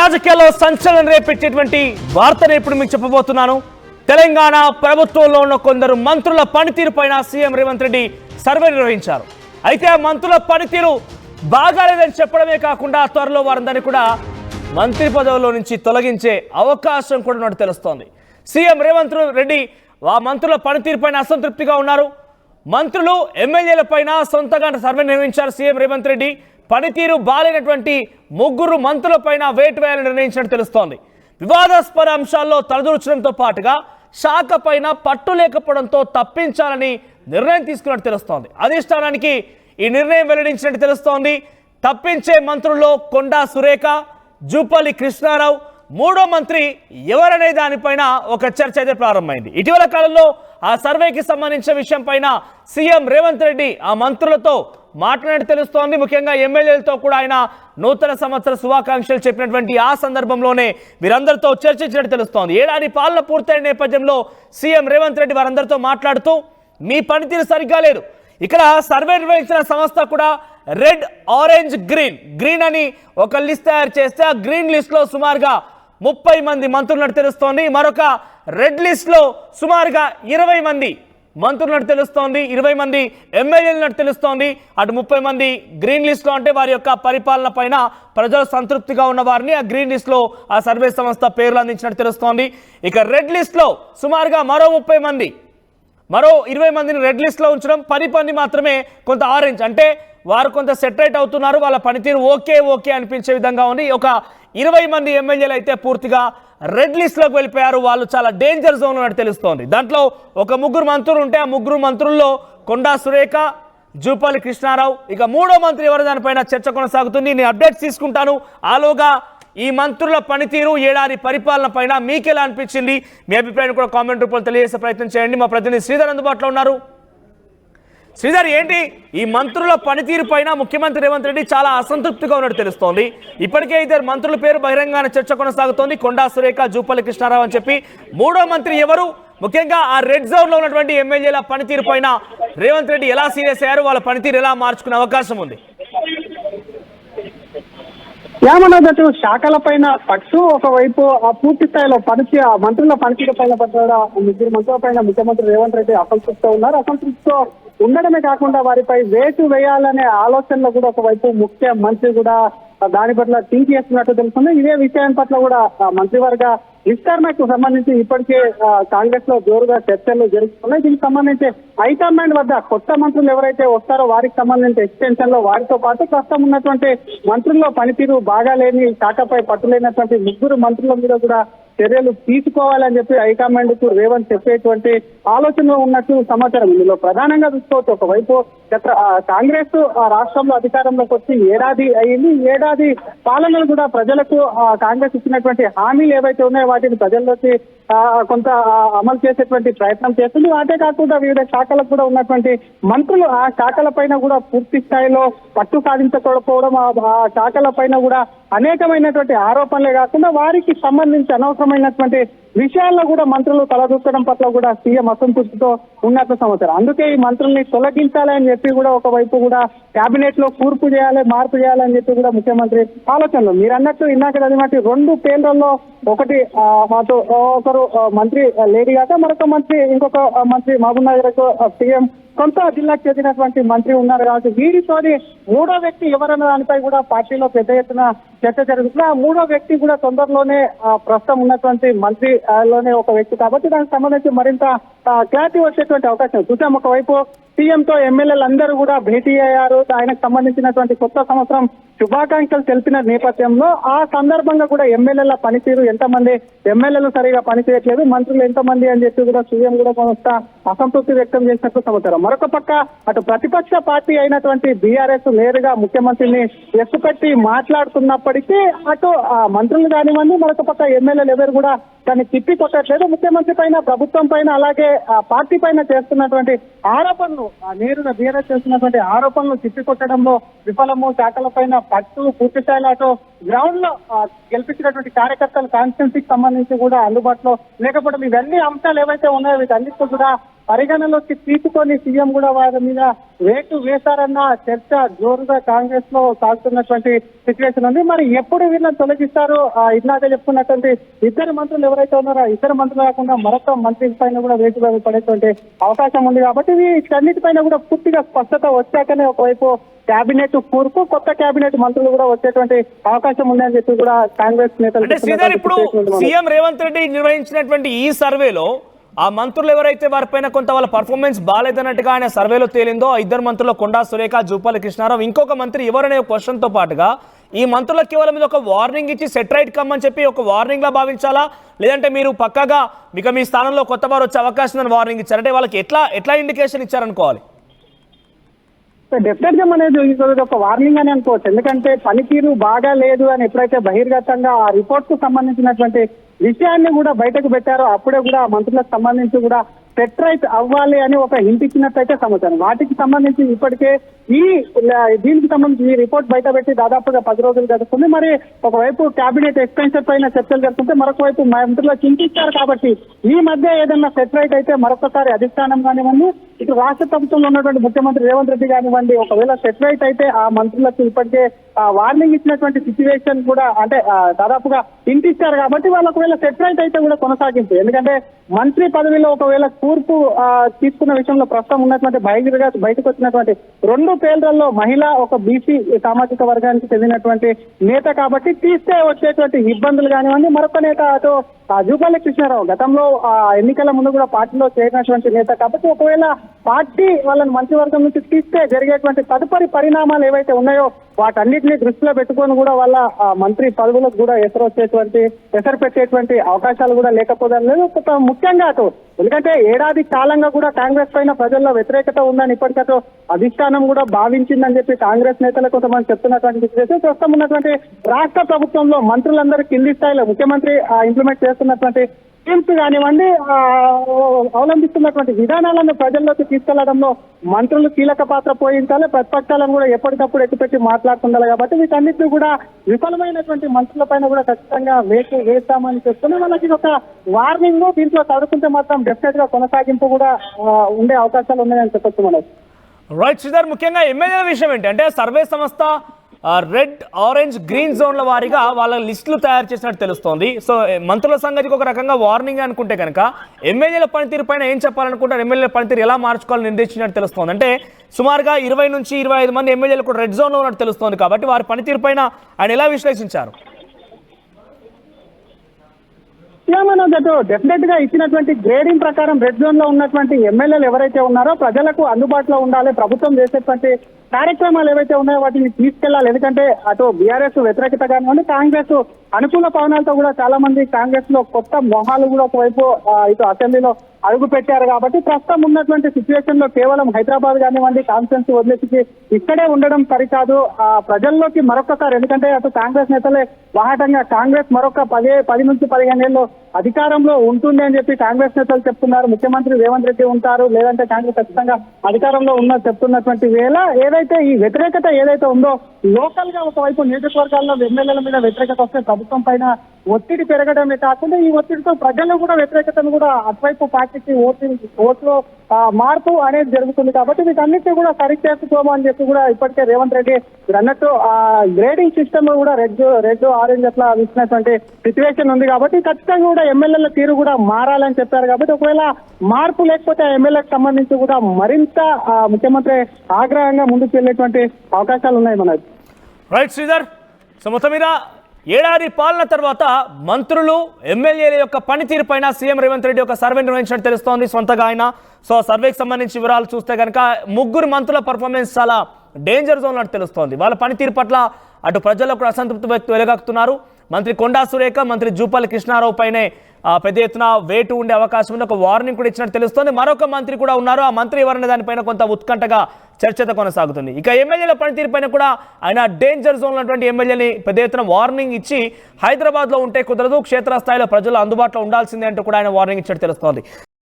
రాజకీయాల్లో సంచలనం రేపెట్టేటువంటి వార్తను ఇప్పుడు మీకు చెప్పబోతున్నాను. తెలంగాణ ప్రభుత్వంలో ఉన్న కొందరు మంత్రుల పనితీరు పైన సీఎం రేవంత్ రెడ్డి సర్వే నిర్వహించారు. అయితే ఆ మంత్రుల పనితీరు బాగాలేదని చెప్పడమే కాకుండా త్వరలో వారందరినీ కూడా మంత్రి పదవుల్లో నుంచి తొలగించే అవకాశం కూడా ఉన్నట్టు తెలుస్తోంది. సీఎం రేవంత్ రెడ్డి ఆ మంత్రుల పనితీరు పైన అసంతృప్తిగా ఉన్నారు. మంత్రులు ఎమ్మెల్యేల పైన సొంతగా సర్వే నిర్వహించారు. సీఎం రేవంత్ రెడ్డి పనితీరు బాలేనటువంటి 3 మంత్రుల పైన వేటు వేయాలని నిర్ణయించినట్టు తెలుస్తోంది. వివాదాస్పద అంశాల్లో తలదూర్చడంతో పాటుగా శాఖ పైన పట్టు లేకపోవడంతో తప్పించాలని నిర్ణయం తీసుకున్నట్టు తెలుస్తోంది. అధిష్టానానికి ఈ నిర్ణయం వెల్లడించినట్టు తెలుస్తోంది. తప్పించే మంత్రుల్లో కొండా సురేఖ, జూపల్లి కృష్ణారావు, 3వ మంత్రి ఎవరనే దానిపైన ఒక చర్చ అయితే ప్రారంభమైంది. ఇటీవల కాలంలో ఆ సర్వేకి సంబంధించిన విషయం పైన సీఎం రేవంత్ రెడ్డి ఆ మంత్రులతో మాట్లాడినట్టు తెలుస్తోంది. ముఖ్యంగా ఎమ్మెల్యేలతో కూడా ఆయన నూతన సంవత్సర శుభాకాంక్షలు చెప్పినటువంటి ఆ సందర్భంలోనే వీరందరితో చర్చించినట్టు తెలుస్తోంది. ఏడాది పాలన పూర్తయిన నేపథ్యంలో సీఎం రేవంత్ రెడ్డి వారందరితో మాట్లాడుతూ మీ పనితీరు సరిగ్గా లేదు. ఇక్కడ సర్వే నిర్వహించిన సంస్థ కూడా రెడ్, ఆరెంజ్, గ్రీన్ అని ఒక లిస్ట్ తయారు చేస్తే ఆ గ్రీన్ లిస్ట్ లో సుమారుగా 30 మంది మంత్రులున్నట్టు తెలుస్తోంది. మరొక రెడ్ లిస్ట్ లో సుమారుగా 20 మంది మంత్రులున్నట్టు తెలుస్తోంది. 20 మంది ఎమ్మెల్యేలున్నట్టు తెలుస్తోంది. అటు 30 మంది గ్రీన్ లిస్ట్ లో అంటే వారి యొక్క పరిపాలన పైన ప్రజలు సంతృప్తిగా ఉన్న వారిని ఆ గ్రీన్ లిస్ట్ లో ఆ సర్వే సంస్థ పేర్లు అందించినట్టు తెలుస్తోంది. ఇక రెడ్ లిస్ట్ లో సుమారుగా మరో 30 మంది, మరో 20 మందిని రెడ్ లిస్ట్ లో ఉంచడం, 10 మంది మాత్రమే కొంత ఆరెంజ్ అంటే వారు కొంత సెటరేట్ అవుతున్నారు, వాళ్ళ పనితీరు ఓకే అనిపించే విధంగా ఉంది. ఒక 20 మంది ఎమ్మెల్యేలు అయితే పూర్తిగా రెడ్ లిస్ట్ లోకి వెళ్ళిపోయారు. వాళ్ళు చాలా డేంజర్ జోన్ ఉన్నట్టు తెలుస్తోంది. దాంట్లో ఒక 3 మంత్రులు ఉంటే ఆ 3 మంత్రుల్లో కొండా సురేఖ, జూపల్లి కృష్ణారావు, ఇక 3వ మంత్రి ఎవరు దానిపైన చర్చ కొనసాగుతుంది. నేను అప్డేట్స్ తీసుకుంటాను. ఆలోగా ఈ మంత్రుల పనితీరు, ఏడాది పరిపాలన పైన మీకెలా అనిపించింది? మీ అభిప్రాయాన్ని కూడా కామెంట్ రూపంలో తెలియజేసే ప్రయత్నం చేయండి. మా ప్రతినిధి శ్రీధర్ అందుబాటులో ఉన్నారు. శ్రీధర్, ఏంటి ఈ మంత్రుల పనితీరు పైన ముఖ్యమంత్రి రేవంత్ రెడ్డి చాలా అసంతృప్తిగా ఉన్నట్టు తెలుస్తోంది. ఇప్పటికే 2 మంత్రుల పేరు బహిరంగ చర్చ కొనసాగుతోంది, కొండా సురేఖ, జూపల్లి కృష్ణారావు అని చెప్పి. 3వ మంత్రి ఎవరు? ముఖ్యంగా ఆ రెడ్ జోన్ లో ఉన్నటువంటి ఎమ్మెల్యేల పనితీరు పైన రేవంత్ రెడ్డి ఎలా సీరియస్ అయ్యారు? వాళ్ళ పనితీరు ఎలా మార్చుకునే అవకాశం ఉంది? ఏమన్నదటు శాఖల పైన పట్టు, ఒకవైపు ఆ పూర్తి స్థాయిలో ఆ మంత్రుల పనితీరు పైన కూడా 3 మంత్రుల పైన ముఖ్యమంత్రి రేవంత్ రెడ్డి అసంతృప్తితో ఉన్నారు. అసంతృప్తితో ఉండడమే కాకుండా వారిపై వేటు వేయాలనే ఆలోచనలో కూడా ఒకవైపు ముఖ్యమంత్రి కూడా దాని పట్ల థింక్ చేస్తున్నట్టు తెలుస్తుంది. ఇదే విషయం పట్ల కూడా మంత్రివర్గ విస్తరణకు సంబంధించి ఇప్పటికే కాంగ్రెస్ లో జోరుగా చర్చలు జరుగుతున్నాయి. దీనికి సంబంధించి హైకమాండ్ వద్ద కొత్త మంత్రులు ఎవరైతే వస్తారో వారికి సంబంధించి ఎక్స్టెన్షన్ లో వారితో పాటు ప్రస్తుతం ఉన్నటువంటి మంత్రుల్లో పనితీరు బాగాలేని, శాఖపై పట్టులేనటువంటి 3 మంత్రుల మీద కూడా చర్యలు తీసుకోవాలని చెప్పి హైకమాండ్ కు రేవంత్ చెప్పేటువంటి ఆలోచనలో ఉన్నట్టు సమాచారం. ఇందులో ప్రధానంగా చూసుకోవచ్చు, ఒకవైపు కాంగ్రెస్ రాష్ట్రంలో అధికారంలోకి వచ్చి ఏడాది అయింది. ఏడాది పాలనలు కూడా ప్రజలకు కాంగ్రెస్ ఇచ్చినటువంటి హామీలు ఏవైతే ఉన్నాయో వాటిని ప్రజల్లోకి కొంత అమలు చేసేటువంటి ప్రయత్నం చేస్తుంది. వాటే కాకుండా వివిధ శాఖలకు కూడా ఉన్నటువంటి మంత్రులు ఆ శాఖల పైన కూడా పూర్తి స్థాయిలో పట్టు సాధించకపోవడం, ఆ శాఖల పైన కూడా అనేకమైనటువంటి ఆరోపణలే కాకుండా వారికి సంబంధించి అనవసరమైనటువంటి విషయాల్లో కూడా మంత్రులు తలదూర్చడం పట్ల కూడా సీఎం అసంతృప్తితో ఉన్నట్లు సమాచారం. అందుకే ఈ మంత్రుల్ని తొలగించాలని చెప్పి కూడా ఒకవైపు కూడా కేబినెట్ లో మార్పు చేయాలని చెప్పి కూడా ముఖ్యమంత్రి ఆలోచనలు. మీరు అన్నట్టు ఇందాక చదివినట్టు 2 పేర్లలో ఒకటి మాతో ఒకరు మంత్రి లేడీ కాక మరొక మంత్రి, ఇంకొక మంత్రి మహబూబ్ నగర్ సీఎం కొంత జిల్లాకు చెందినటువంటి మంత్రి ఉన్నారు కాబట్టి వీరితోని 3వ వ్యక్తి ఎవరన్న దానిపై కూడా పార్టీలో పెద్ద ఎత్తున చర్చ జరుగుతుంది. ఆ 3వ వ్యక్తి కూడా తొందరలోనే ప్రస్తుతం ఉన్నటువంటి మంత్రిలోనే ఒక వ్యక్తి కాబట్టి దానికి సంబంధించి మరింత క్లారిటీ వచ్చేటువంటి అవకాశం చూసాం. ఒకవైపు సీఎంతో ఎమ్మెల్యేలు అందరూ కూడా భేటీ అయ్యారు. ఆయనకు సంబంధించినటువంటి కొత్త సంవత్సరం శుభాకాంక్షలు తెలిపిన నేపథ్యంలో ఆ సందర్భంగా కూడా ఎమ్మెల్యేల పనితీరు, ఎంతమంది ఎమ్మెల్యేలు సరిగా పనిచేయట్లేదు, మంత్రులు ఎంతమంది అని చెప్పి కూడా సీఎం కూడా కొంత అసంతృప్తి వ్యక్తం చేసినట్టు సమాచారం. మరొక పక్క అటు ప్రతిపక్ష పార్టీ అయినటువంటి బీఆర్ఎస్ నేరుగా ముఖ్యమంత్రిని ఎత్తుపెట్టి మాట్లాడుతున్నప్పటికీ అటు మంత్రులు కానివ్వండి, మరొక పక్క ఎమ్మెల్యేలు ఎవరు కూడా దాన్ని తిప్పి కొట్టట్లేదు. ముఖ్యమంత్రి పైన, ప్రభుత్వం పైన, అలాగే పార్టీ పైన చేస్తున్నటువంటి ఆరోపణలు, నేరుగా బీఆర్ఎస్ చేస్తున్నటువంటి ఆరోపణలు తిప్పికొట్టడంలో విఫలము. శాఖల పైన పట్టు, పూర్తి స్థాయిలో అటు గ్రౌండ్ లో గెలిపించినటువంటి కార్యకర్తలు కాన్స్టిట్యున్సీకి సంబంధించి కూడా అందుబాటులో లేకపోవడం, ఇవన్నీ అంశాలు ఏవైతే ఉన్నాయో వీటన్నిటితో కూడా పరిగణలోకి తీసుకొని సీఎం కూడా వారి మీద వేటు వేశారన్న చర్చ జోరుగా కాంగ్రెస్ లో సాగుతున్నటువంటి సిచ్యువేషన్ ఉంది. మరి ఎప్పుడు వీళ్ళని తొలగిస్తారు? ఇందాక చెప్పుకున్నటువంటి ఇద్దరు మంత్రులు ఎవరైతే ఉన్నారో ఇద్దరు మంత్రులు కాకుండా మరొక మంత్రి పైన కూడా వేటు పడేటువంటి అవకాశం ఉంది. కాబట్టి వీటన్నిటిపైన కూడా పూర్తిగా స్పష్టత వచ్చాకనే ఒకవైపు కేబినెట్ కూర్పు కొత్త కేబినెట్ మంత్రులు కూడా వచ్చేటువంటి అవకాశం ఉందని చెప్పి కూడా కాంగ్రెస్ నేతలు అంటే శ్రీధర్, ఇప్పుడు సీఎం రేవంత్ రెడ్డి నిర్వహించినటువంటి ఈ సర్వేలో ఆ మంత్రులు ఎవరైతే వారిపైన కొంత వాళ్ళ పర్ఫార్మెన్స్ బాగాలేదన్నట్టుగా ఆయన సర్వేలో తేలిందో, ఇద్దరు మంత్రులు కొండా సురేఖ, జూపాలి కృష్ణారావు, ఇంకొక మంత్రి ఎవరనే క్వశ్చన్ తో పాటుగా ఈ మంత్రులకు కేవలం మీద ఒక వార్నింగ్ ఇచ్చి సెటరైట్ కమ్మని చెప్పి ఒక వార్నింగ్ లా భావించాలా, లేదంటే మీరు పక్కగా మీకు మీ స్థానంలో కొత్త వారు వచ్చే అవకాశం ఉందని వార్నింగ్ ఇచ్చారు? అంటే వాళ్ళకి ఎట్లా ఇండికేషన్ ఇచ్చారనుకోవాలి? డెఫినెట్ గా అనేది ఒక వార్నింగ్ అని అనుకోవచ్చు. ఎందుకంటే పనితీరు బాగా లేదు అని ఎప్పుడైతే బహిర్గతంగా ఆ రిపోర్ట్ కు సంబంధించినటువంటి విషయాన్ని కూడా బయటకు పెట్టారో అప్పుడే కూడా ఆ మంత్రులకు సంబంధించి కూడా సెటరైట్ అవ్వాలి అని ఒక హింట్ ఇచ్చినట్టయితే సమాచారం. వాటికి సంబంధించి ఇప్పటికే దీనికి సంబంధించి ఈ రిపోర్ట్ బయట పెట్టి దాదాపుగా 10 రోజులు గడుస్తుంది. మరి ఒకవైపు కేబినెట్ ఎక్స్టెన్షన్ పైన చర్చలు జరుగుతుంటే మరొక వైపు మంత్రులు చింతిస్తారు. కాబట్టి ఈ మధ్య ఏదైనా సెటరైట్ అయితే మరొకసారి అధిష్టానం కానివ్వండి, ఇటు రాష్ట్ర ప్రభుత్వంలో ఉన్నటువంటి ముఖ్యమంత్రి రేవంత్ రెడ్డి కానివ్వండి, ఒకవేళ సెటరైట్ అయితే ఆ మంత్రులకు ఇప్పటికే వార్నింగ్ ఇచ్చినటువంటి సిచ్యువేషన్ కూడా అంటే దాదాపుగా ఇంటిస్తారు. కాబట్టి వాళ్ళు ఒకవేళ సెటరైట్ అయితే కూడా కొనసాగింపు. ఎందుకంటే మంత్రి పదవిలో ఒకవేళ కూర్పు తీసుకున్న విషయంలో ప్రస్తుతం ఉన్నటువంటి బయటకు వచ్చినటువంటి 2 పేర్లలో మహిళ, ఒక బీసీ సామాజిక వర్గానికి చెందినటువంటి నేత. కాబట్టి తీస్తే వచ్చేటువంటి ఇబ్బందులు కానివ్వండి, మరొక నేత అటు జూపాలి కృష్ణారావు గతంలో ఎన్నికల ముందు కూడా పార్టీలో చేరినటువంటి నేత. కాబట్టి ఒకవేళ పార్టీ వాళ్ళని మంత్రివర్గం నుంచి తీస్తే జరిగేటువంటి తదుపరి పరిణామాలు ఏవైతే ఉన్నాయో వాటన్నిటిని దృష్టిలో పెట్టుకొని కూడా వాళ్ళ మంత్రి పదవులకు కూడా ఎసరు పెట్టేటువంటి అవకాశాలు కూడా లేకపోవడం లేదు. ముఖ్యంగా అటు ఎందుకంటే ఏడాది కాలంగా కూడా కాంగ్రెస్ పైన ప్రజల్లో వ్యతిరేకత ఉందని ఇప్పటికతో అధిష్టానం కూడా భావించిందని చెప్పి కాంగ్రెస్ నేతలు కొంతమంది చెప్తున్నటువంటి సిచ్యువేషన్. ప్రస్తుతం ఉన్నటువంటి రాష్ట్ర ప్రభుత్వంలో మంత్రులందరూ కింది స్థాయిలో ముఖ్యమంత్రి ఇంప్లిమెంట్ చేస్తున్నటువంటి స్కీమ్స్ కానివ్వండి, అవలంబిస్తున్నటువంటి విధానాలను ప్రజల్లోకి తీసుకెళ్లడంలో మంత్రులు కీలక పాత్ర పోయించాలి. ప్రతిపక్షాలను కూడా ఎప్పటికప్పుడు ఎత్తిపెట్టి మాట్లాడుతుండాలి. కాబట్టి వీటన్నిటిని కూడా విఫలమైనటువంటి మంత్రుల పైన కూడా ఖచ్చితంగా వేస్తామని చెప్తున్నా. వాళ్ళకి ఒక వార్నింగ్ దీంట్లో చదువుకుంటే మాత్రం డెఫినెట్ గా కొనసాగింపు కూడా ఉండే అవకాశాలు ఉన్నాయని చెప్పొచ్చు మనకు. రైట్ శ్రీధర్, ముఖ్యంగా ఎమ్మెల్యేల విషయం ఏంటి అంటే సర్వే సంస్థ రెడ్, ఆరెంజ్, గ్రీన్ జోన్ల వారీగా వాళ్ళ లిస్టులు తయారు చేసినట్టు తెలుస్తోంది. సో మంత్రుల సంగతికి ఒక రకంగా వార్నింగ్ అనుకుంటే కనుక ఎమ్మెల్యేల పనితీరు పైన ఏం చెప్పాలనుకుంటారు, ఎమ్మెల్యేల పనితీరు ఎలా మార్చుకోవాలని నిర్దేశించినట్టు తెలుస్తోంది. అంటే సుమారుగా 20 నుంచి 25 మంది ఎమ్మెల్యేలు కూడా రెడ్ జోన్లో ఉన్నట్టు తెలుస్తోంది. కాబట్టి వారి పనితీరు పైన ఆయన ఎలా విశ్లేషించారు? డెఫినెట్ గా ఇచ్చినటువంటి గ్రేడింగ్ ప్రకారం రెడ్ జోన్ లో ఉన్నటువంటి ఎమ్మెల్యేలు ఎవరైతే ఉన్నారో ప్రజలకు అందుబాటులో ఉండాలి, ప్రభుత్వం చేసేటువంటి కార్యక్రమాలు ఏవైతే ఉన్నాయో వాటిని తీసుకెళ్లాలి. ఎందుకంటే అటు బీఆర్ఎస్ వ్యతిరేకత కానివ్వండి, కాంగ్రెస్ అనుకూల పవనాలతో కూడా చాలా మంది కాంగ్రెస్ లో కొత్త మొహాలు కూడా ఒకవైపు ఇటు అసెంబ్లీలో అడుగు పెట్టారు. కాబట్టి ప్రస్తుతం ఉన్నటువంటి సిచ్యువేషన్ లో కేవలం హైదరాబాద్ కానివ్వండి కాన్స్టిట్యున్సీ వదిలేసి ఇక్కడే ఉండడం సరికాదు. ప్రజల్లోకి మరొకసారి, ఎందుకంటే అటు కాంగ్రెస్ నేతలే బాహటంగా కాంగ్రెస్ మరొక 10 నుంచి 15 ఏళ్ళు అధికారంలో ఉంటుంది అని చెప్పి కాంగ్రెస్ నేతలు చెప్తున్నారు. ముఖ్యమంత్రి రేవంత్ రెడ్డి ఉంటారు, లేదంటే కాంగ్రెస్ ఖచ్చితంగా అధికారంలో చెప్తున్నటువంటి వేళ ఏదైతే ఈ వ్యతిరేకత ఏదైతే ఉందో లోకల్ గా ఒకవైపు నియోజకవర్గాల్లో ఎమ్మెల్యేల మీద వ్యతిరేకత వస్తే ప్రభుత్వం పైన ఒత్తిడి పెరగడమే కాకుండా ఈ ఒత్తిడితో ప్రజల్లో కూడా వ్యతిరేకతను కూడా అటువైపు పార్టీకి ఓట్లు మార్పు అనేది జరుగుతుంది. కాబట్టి వీటన్నిటిని కూడా సరిచేసుకోమని చెప్పి కూడా ఇప్పటికే రేవంత్ రెడ్డి అన్నట్టు గ్రేడింగ్ సిస్టమ్ కూడా రెడ్ ఆరెంజ్ అట్లా ఇచ్చినటువంటి సిచ్యువేషన్ ఉంది. కాబట్టి ఖచ్చితంగా కూడా ఎమ్మెల్యేల తీరు కూడా మారాలని చెప్పారు. కాబట్టి ఒకవేళ మార్పు లేకపోతే ఆ ఎమ్మెల్యేకి సంబంధించి కూడా మరింత ముఖ్యమంత్రి ఆగ్రహంగా ముందుకు వెళ్ళేటువంటి అవకాశాలు ఉన్నాయి మనకి. రైట్ శ్రీధర్, సో మొత్తం మీద ఏడాది పాలన తర్వాత మంత్రులు, ఎమ్మెల్యేల యొక్క పనితీరు పైన సీఎం రేవంత్ రెడ్డి ఒక సర్వే నిర్వహించినట్టు తెలుస్తోంది సొంతగా ఆయన. సో సర్వేకి సంబంధించి వివరాలు చూస్తే కనుక 3 మంత్రుల పర్ఫార్మెన్స్ చాలా డేంజర్ జోన్ అని తెలుస్తోంది. వాళ్ళ పనితీరు పట్ల అటు ప్రజల్లో కూడా అసంతృప్తి వెలుగక్కుతున్నారు. మంత్రి కొండా సురేఖ, మంత్రి జూపాలి కృష్ణారావు పైనే పెద్ద ఎత్తున వేటు ఉండే అవకాశం ఉంది. ఒక వార్నింగ్ కూడా ఇచ్చినట్టు తెలుస్తోంది. మరొక మంత్రి కూడా ఉన్నారు. ఆ మంత్రి ఎవరనే దానిపైన కొంత ఉత్కంఠగా చర్చ కొనసాగుతుంది. ఇక ఎమ్మెల్యేల పనితీరు పైన కూడా ఆయన డేంజర్ జోన్ ఉన్నటువంటి ఎమ్మెల్యేని పెద్ద ఎత్తున వార్నింగ్ ఇచ్చి హైదరాబాద్లో ఉంటే కుదరదు, క్షేత్రస్థాయిలో ప్రజలు అందుబాటులో ఉండాల్సిందే అంటూ కూడా ఆయన వార్నింగ్ ఇచ్చినట్టు తెలుస్తోంది.